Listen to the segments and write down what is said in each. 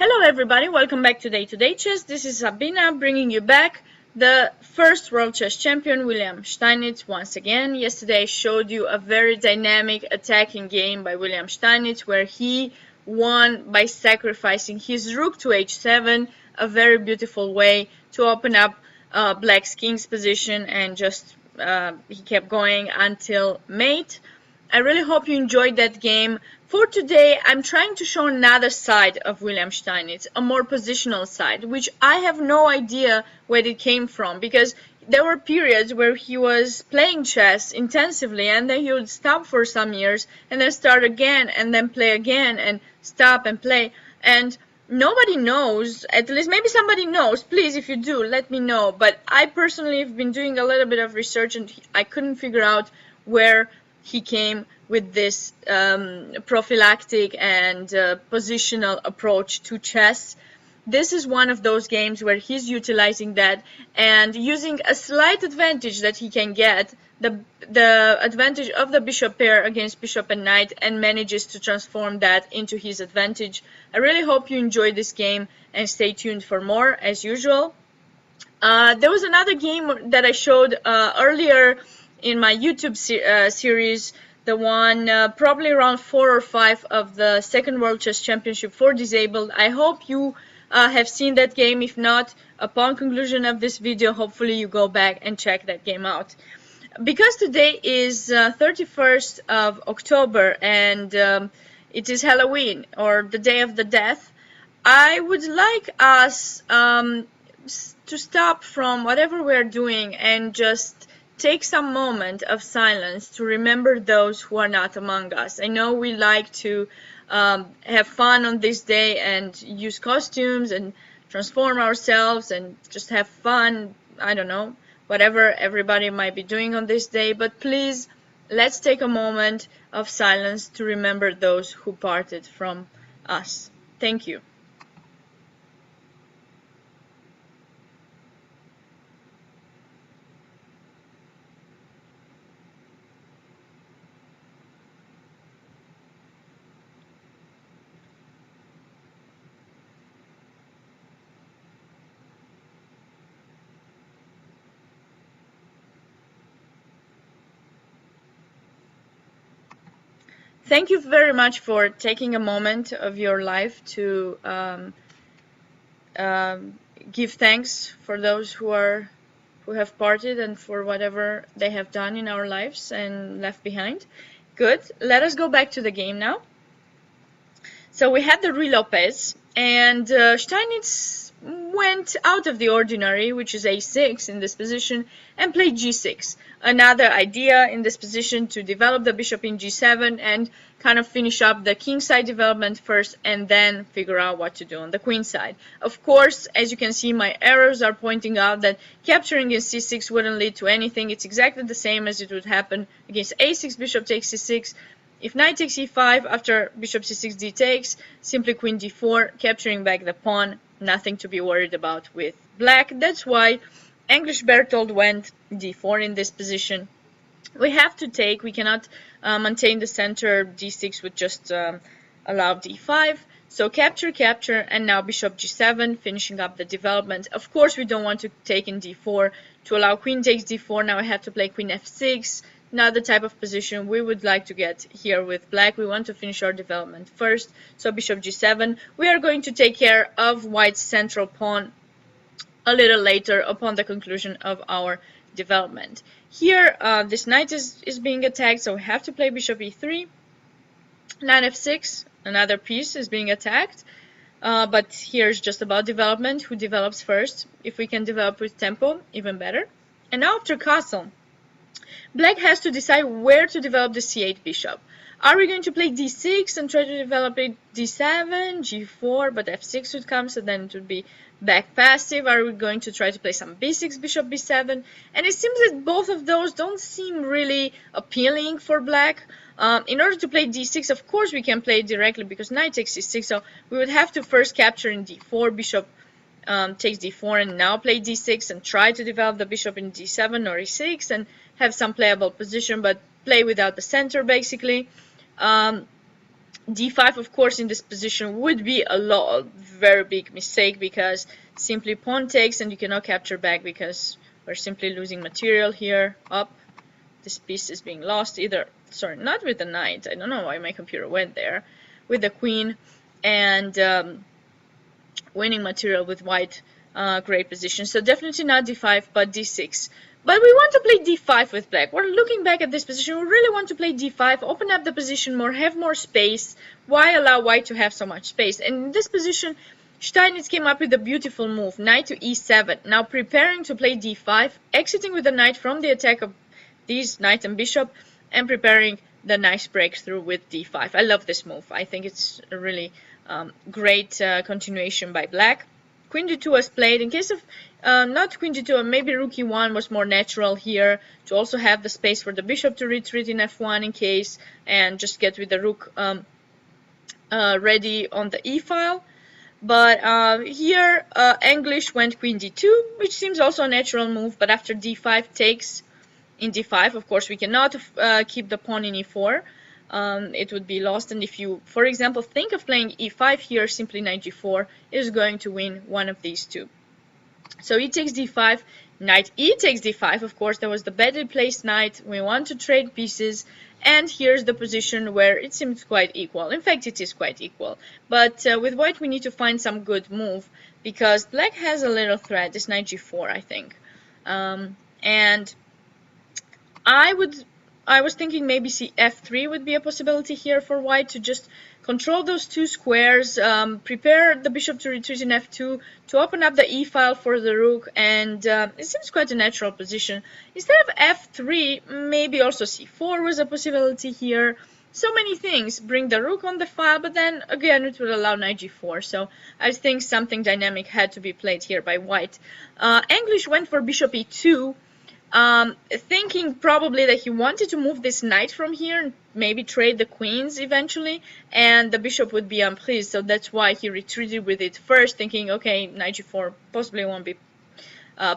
Hello everybody, welcome back to Daytoday Chess. This is Sabina bringing you back the first World Chess Champion, William Steinitz, once again. Yesterday I showed you a very dynamic attacking game by William Steinitz where he won by sacrificing his rook to h7, a very beautiful way to open up Black's king's position, and just he kept going until mate. I really hope you enjoyed that game. For today, I'm trying to show another side of William Steinitz, a more positional side, which I have no idea where it came from, because there were periods where he was playing chess intensively and then he would stop for some years and then start again and then play again and stop and play. And nobody knows, at least maybe somebody knows. Please, if you do, let me know. But I personally have been doing a little bit of research and I couldn't figure out where he came with this prophylactic and positional approach to chess. This is one of those games where he's utilizing that and using a slight advantage that he can get, the advantage of the bishop pair against bishop and knight, and manages to transform that into his advantage. I really hope you enjoyed this game and stay tuned for more as usual. There was another game that I showed earlier in my YouTube series, the one probably around 4 or 5 of the second World Chess Championship for Disabled. I hope you have seen that game. If not, upon conclusion of this video, hopefully you go back and check that game out. Because today is 31st of October and it is Halloween, or the Day of the Death, I would like us to stop from whatever we're doing and just take some moment of silence to remember those who are not among us. I know we like to have fun on this day and use costumes and transform ourselves and just have fun, I don't know, whatever everybody might be doing on this day, but please, let's take a moment of silence to remember those who parted from us. Thank you. Thank you very much for taking a moment of your life to give thanks for those who have parted and for whatever they have done in our lives and left behind. Good. Let us go back to the game now. So we had the Ruy Lopez, and Steinitz went out of the ordinary, which is a6 in this position, and played g6. Another idea in this position to develop the bishop in g7 and kind of finish up the king side development first and then figure out what to do on the queen side. Of course, as you can see, my arrows are pointing out that capturing in c6 wouldn't lead to anything. It's exactly the same as it would happen against a6, bishop takes c6. If knight takes e5, after bishop c6 d takes, simply queen d4, capturing back the pawn. Nothing to be worried about with black. That's why Englisch-Berthold went d4 in this position. We have to take, we cannot maintain the center d6 would just allow d5. So capture, capture, and now bishop g7, finishing up the development. Of course, we don't want to take in d4 to allow queen takes d4. Now I have to play queen f6. Not the type of position we would like to get here with black. We want to finish our development first. So bishop g7. We are going to take care of white's central pawn a little later upon the conclusion of our development. Here, this knight is being attacked, so we have to play bishop e3. Knight f6, another piece is being attacked. But here's just about development. Who develops first? If we can develop with tempo, even better. And now after castle, black has to decide where to develop the c8 bishop. Are we going to play d6 and try to develop it d7, g4, but f6 would come, so then it would be back passive? Are we going to try to play some b6, bishop b7? And it seems that both of those don't seem really appealing for black. In order to play d6, of course we can play it directly because knight takes c6, so we would have to first capture in d4, bishop takes d4, and now play d6 and try to develop the bishop in d7 or e6 and have some playable position, but play without the center basically. d5, of course, in this position would be a very big mistake, because simply pawn takes and you cannot capture back because we're simply losing material here. Up, this piece is being lost either, sorry, not with the knight, I don't know why my computer went there, with the queen, and winning material with white. Great position. So definitely not d5, but d6. But we want to play d5 with black. We're looking back at this position. We really want to play d5, open up the position more, have more space. Why allow white to have so much space? And in this position, Steinitz came up with a beautiful move, knight to e7. Now preparing to play d5, exiting with the knight from the attack of these knight and bishop, and preparing the nice breakthrough with d5. I love this move. I think it's a really great continuation by black. Queen d2 was played. In case of not queen d2, maybe rook e1 was more natural here, to also have the space for the bishop to retreat in f1 in case, and just get with the rook ready on the e-file. But here English went queen d2, which seems also a natural move, but after d5 takes in d5, of course we cannot keep the pawn in e4. It would be lost, and if you, for example, think of playing e5 here, simply knight g4 is going to win one of these two. So e takes d5, knight e takes d5. Of course, that was the better placed knight. We want to trade pieces, and here's the position where it seems quite equal. In fact, it is quite equal. But with white, we need to find some good move, because black has a little threat, this knight g4, I think. And I was thinking maybe f3 would be a possibility here for white, to just control those two squares, prepare the bishop to retreat in f2, to open up the e-file for the rook, and it seems quite a natural position. Instead of f3, maybe also c4 was a possibility here. So many things. Bring the rook on the file, but then again it would allow knight g4. So I think something dynamic had to be played here by white. English went for bishop e2. Thinking probably that he wanted to move this knight from here and maybe trade the queens eventually, and the bishop would be unpleased, so that's why he retreated with it first, thinking, okay, knight g4 possibly won't be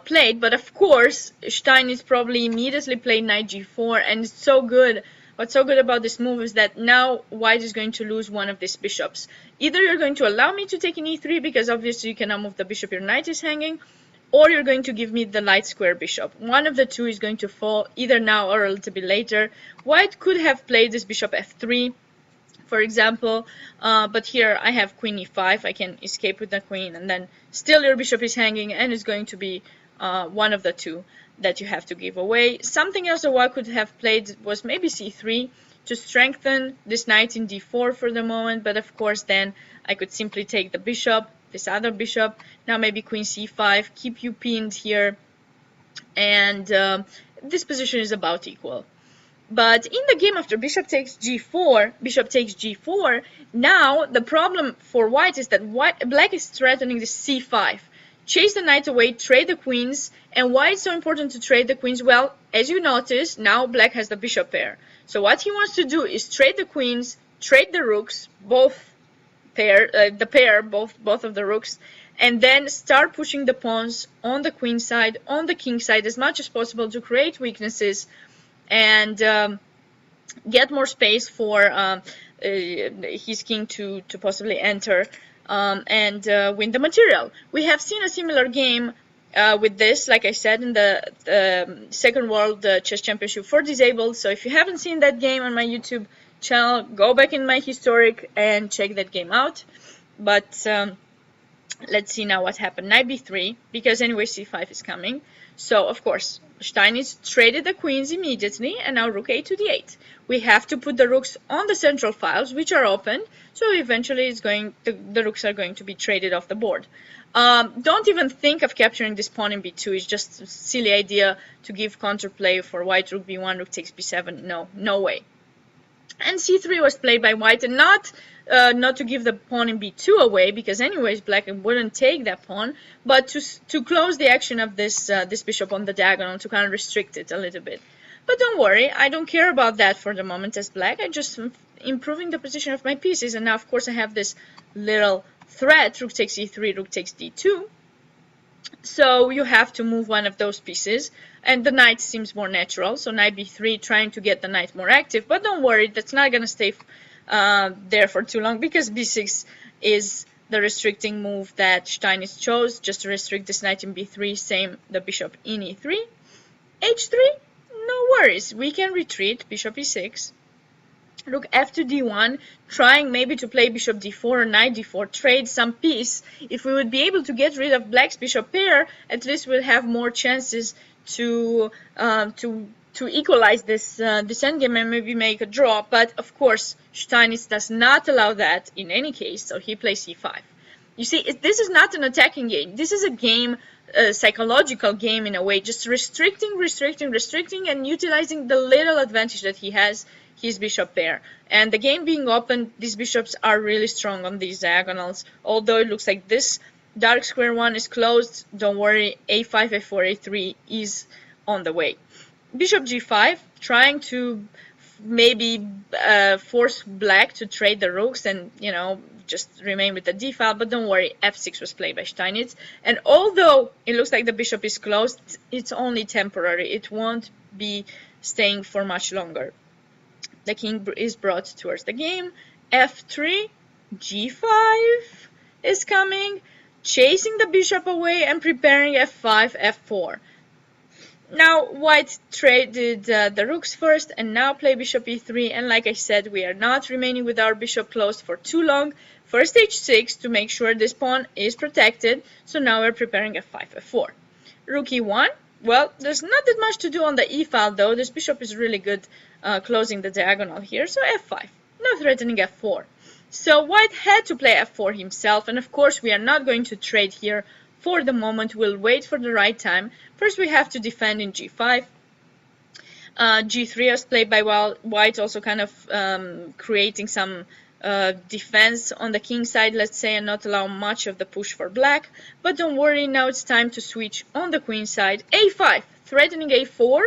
played. But of course, Steinitz probably immediately played knight g4, and it's so good. What's so good about this move is that now white is going to lose one of these bishops. Either you're going to allow me to take in e3, because obviously you cannot move the bishop, your knight is hanging, or you're going to give me the light square bishop. One of the two is going to fall, either now or a little bit later. White could have played this bishop f3, for example, but here I have queen e5. I can escape with the queen, and then still your bishop is hanging, and it's going to be one of the two that you have to give away. Something else that white could have played was maybe c3, to strengthen this knight in d4 for the moment, but of course then I could simply take the bishop, this other bishop, now maybe queen c5, keep you pinned here, and this position is about equal. But in the game after bishop takes g4, now the problem for white is that black is threatening the c5. Chase the knight away, trade the queens. And why it's so important to trade the queens? Well, as you notice, now black has the bishop pair. So what he wants to do is trade the queens, trade the rooks, both of the rooks, and then start pushing the pawns on the queen side, on the king side as much as possible, to create weaknesses and get more space for his king to possibly enter and win the material. We have seen a similar game with this, like I said, in the Second World Chess Championship for Disabled. So if you haven't seen that game on my YouTube channel, go back in my historic and check that game out. But let's see now what happened. Knight b3, because anyway c5 is coming. So of course Steinitz traded the queens immediately, and now rook a to d8. We have to put the rooks on the central files, which are open, so eventually the rooks are going to be traded off the board. Don't even think of capturing this pawn in b2. It's just a silly idea to give counterplay for white. Rook b1, rook takes b7. No way. And c3 was played by white, and not to give the pawn in b2 away, because anyways black wouldn't take that pawn, but to close the action of this bishop on the diagonal, to kind of restrict it a little bit. But don't worry, I don't care about that for the moment as black. I'm just improving the position of my pieces, and now of course I have this little threat, rook takes e3, rook takes d2. So you have to move one of those pieces, and the knight seems more natural, so knight b3, trying to get the knight more active. But don't worry, that's not going to stay there for too long, because b6 is the restricting move that Steinitz chose, just to restrict this knight in b3, same the bishop in e3. h3, no worries, we can retreat, bishop e6. Rook f to d1, trying maybe to play bishop d4 or knight d4, trade some piece. If we would be able to get rid of black's bishop pair, at least we'll have more chances to equalize this endgame and maybe make a draw. But of course, Steinitz does not allow that in any case, so he plays c5. You see, this is not an attacking game. This is a game, a psychological game in a way, just restricting, and utilizing the little advantage that he has, his bishop pair. And the game being open, these bishops are really strong on these diagonals. Although it looks like this dark square one is closed, don't worry, a5, a4, a3 is on the way. Bishop g5, trying to maybe force black to trade the rooks and, you know, just remain with the d file, but don't worry, f6 was played by Steinitz. And although it looks like the bishop is closed, it's only temporary. It won't be staying for much longer. The king is brought towards the game. f3, g5 is coming, chasing the bishop away and preparing f5, f4. Now white traded the rooks first and now play bishop e3, and like I said, we are not remaining with our bishop closed for too long. First h6 to make sure this pawn is protected, so now we're preparing f5, f4. Rook e1, well, there's not that much to do on the e file though. This bishop is really good closing the diagonal here, so f5, no threatening f4. So white had to play f4 himself, and of course we are not going to trade here for the moment. We'll wait for the right time. First we have to defend in g5. g3 was played by white, also kind of creating some defense on the king side, let's say, and not allow much of the push for black. But don't worry, now it's time to switch on the queen side. a5, threatening a4,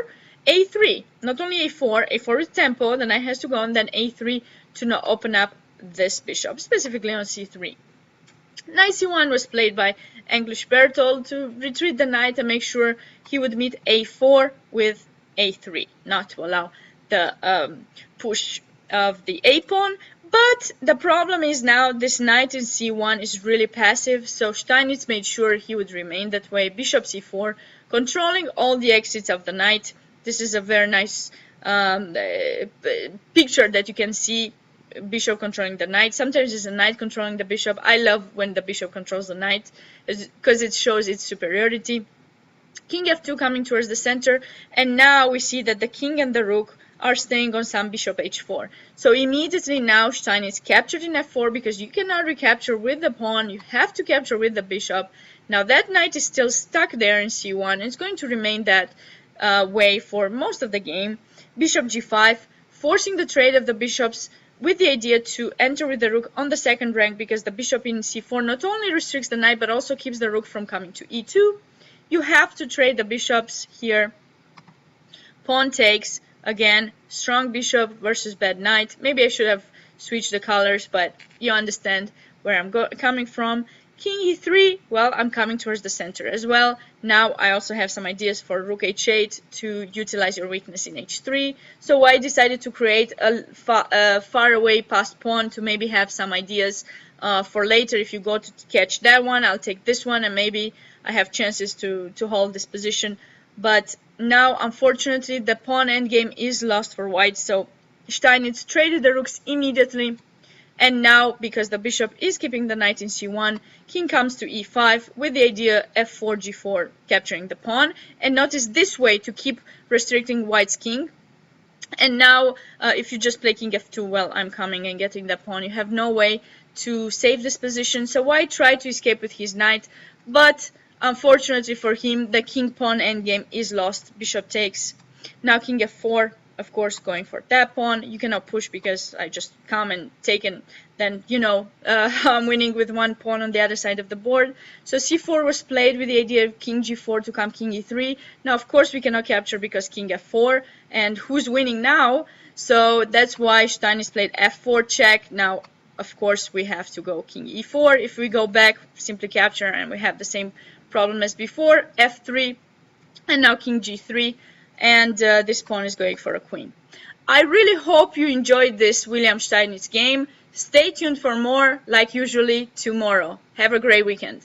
a3, not only a4, a4 with tempo, the knight has to go on, then a3 to not open up this bishop, specifically on c3. Knight c1 was played by English Berthold to retreat the knight and make sure he would meet a4 with a3, not to allow the push of the a pawn. But the problem is now this knight in c1 is really passive, so Steinitz made sure he would remain that way. Bishop c4, controlling all the exits of the knight. This is a very nice picture that you can see. Bishop controlling the knight. Sometimes it's a knight controlling the bishop. I love when the bishop controls the knight because it shows its superiority. King f2 coming towards the center, and now we see that the king and the rook are staying on some bishop h4. So immediately now Steinitz captured in f4, because you cannot recapture with the pawn, you have to capture with the bishop. Now that knight is still stuck there in c1, and it's going to remain that way for most of the game. Bishop g5, forcing the trade of the bishops with the idea to enter with the rook on the second rank, because the bishop in c4 not only restricts the knight but also keeps the rook from coming to e2. You have to trade the bishops here. Pawn takes, again, strong bishop versus bad knight. Maybe I should have switched the colors, but you understand where I'm coming from. King e3, well, I'm coming towards the center as well. Now I also have some ideas for rook h8 to utilize your weakness in h3. So I decided to create a far away passed pawn to maybe have some ideas for later. If you go to catch that one, I'll take this one, and maybe I have chances to hold this position. But now, unfortunately, the pawn endgame is lost for white, so Steinitz traded the rooks immediately. And now, because the bishop is keeping the knight in c1, king comes to e5 with the idea f4, g4, capturing the pawn. And notice this way to keep restricting white's king. And now, if you just play king f2, well, I'm coming and getting the pawn. You have no way to save this position. So white tried to escape with his knight, but unfortunately for him, the king-pawn endgame is lost. Bishop takes. Now king f4. Of course, going for that pawn. You cannot push because I just come and take, and then, you know, I'm winning with one pawn on the other side of the board. So c4 was played with the idea of king g4 to come king e3. Now, of course, we cannot capture because king f4. And who's winning now? So that's why Steinitz played f4 check. Now, of course, we have to go king e4. If we go back, simply capture, and we have the same problem as before. f3, and now king g3. And this pawn is going for a queen. I really hope you enjoyed this William Steinitz game. Stay tuned for more, like usually, tomorrow. Have a great weekend.